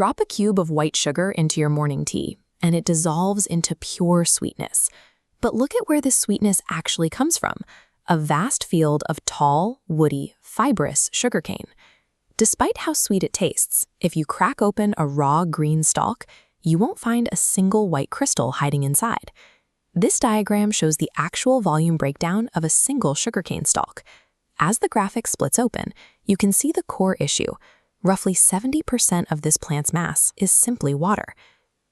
Drop a cube of white sugar into your morning tea, and it dissolves into pure sweetness. But look at where this sweetness actually comes from: a vast field of tall, woody, fibrous sugarcane. Despite how sweet it tastes, if you crack open a raw green stalk, you won't find a single white crystal hiding inside. This diagram shows the actual volume breakdown of a single sugarcane stalk. As the graphic splits open, you can see the core issue. Roughly 70% of this plant's mass is simply water.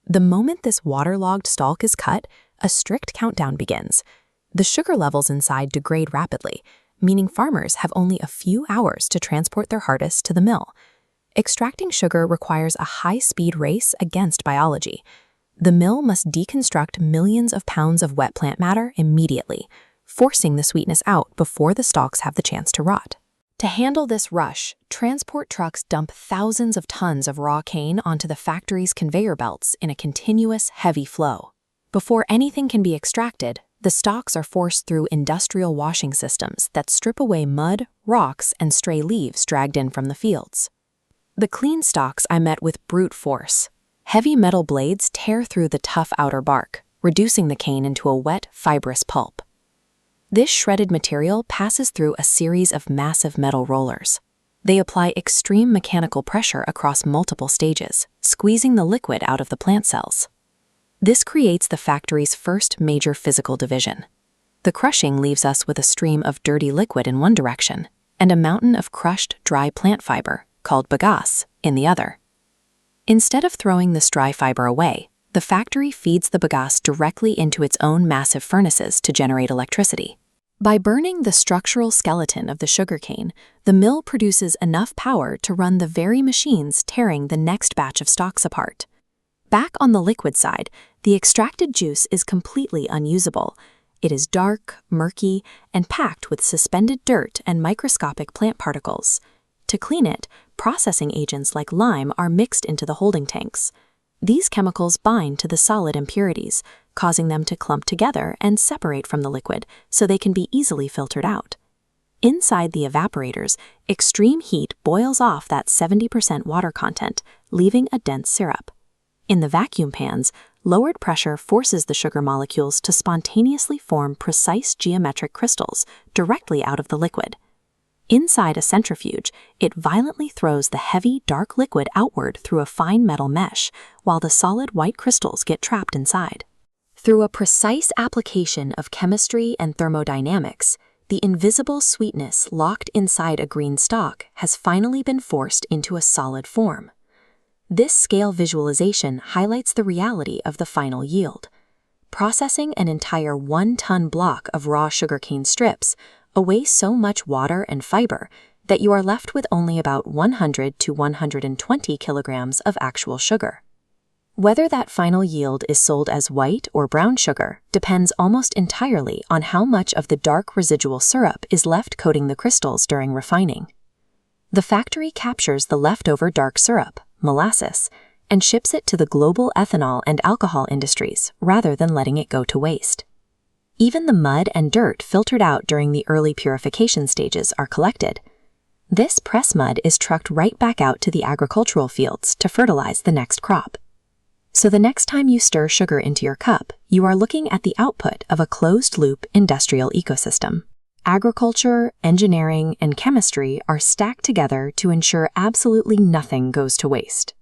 The moment this waterlogged stalk is cut, a strict countdown begins. The sugar levels inside degrade rapidly, meaning farmers have only a few hours to transport their harvest to the mill. Extracting sugar requires a high-speed race against biology. The mill must deconstruct millions of pounds of wet plant matter immediately, forcing the sweetness out before the stalks have the chance to rot. To handle this rush, transport trucks dump thousands of tons of raw cane onto the factory's conveyor belts in a continuous, heavy flow. Before anything can be extracted, the stalks are forced through industrial washing systems that strip away mud, rocks, and stray leaves dragged in from the fields. The clean stalks I met with brute force. Heavy metal blades tear through the tough outer bark, reducing the cane into a wet, fibrous pulp. This shredded material passes through a series of massive metal rollers. They apply extreme mechanical pressure across multiple stages, squeezing the liquid out of the plant cells. This creates the factory's first major physical division. The crushing leaves us with a stream of dirty liquid in one direction and a mountain of crushed, dry plant fiber, called bagasse, in the other. Instead of throwing this dry fiber away, the factory feeds the bagasse directly into its own massive furnaces to generate electricity. By burning the structural skeleton of the sugarcane, the mill produces enough power to run the very machines tearing the next batch of stalks apart. Back on the liquid side, the extracted juice is completely unusable. It is dark, murky, and packed with suspended dirt and microscopic plant particles. To clean it, processing agents like lime are mixed into the holding tanks. These chemicals bind to the solid impurities, causing them to clump together and separate from the liquid so they can be easily filtered out. Inside the evaporators, extreme heat boils off that 70% water content, leaving a dense syrup. In the vacuum pans, lowered pressure forces the sugar molecules to spontaneously form precise geometric crystals directly out of the liquid. Inside a centrifuge, it violently throws the heavy, dark liquid outward through a fine metal mesh, while the solid white crystals get trapped inside. Through a precise application of chemistry and thermodynamics, the invisible sweetness locked inside a green stalk has finally been forced into a solid form. This scale visualization highlights the reality of the final yield. Processing an entire 1-ton block of raw sugarcane strips away so much water and fiber that you are left with only about 100 to 120 kilograms of actual sugar. Whether that final yield is sold as white or brown sugar depends almost entirely on how much of the dark residual syrup is left coating the crystals during refining. The factory captures the leftover dark syrup, molasses, and ships it to the global ethanol and alcohol industries rather than letting it go to waste. Even the mud and dirt filtered out during the early purification stages are collected. This press mud is trucked right back out to the agricultural fields to fertilize the next crop. So the next time you stir sugar into your cup, you are looking at the output of a closed-loop industrial ecosystem. Agriculture, engineering, and chemistry are stacked together to ensure absolutely nothing goes to waste.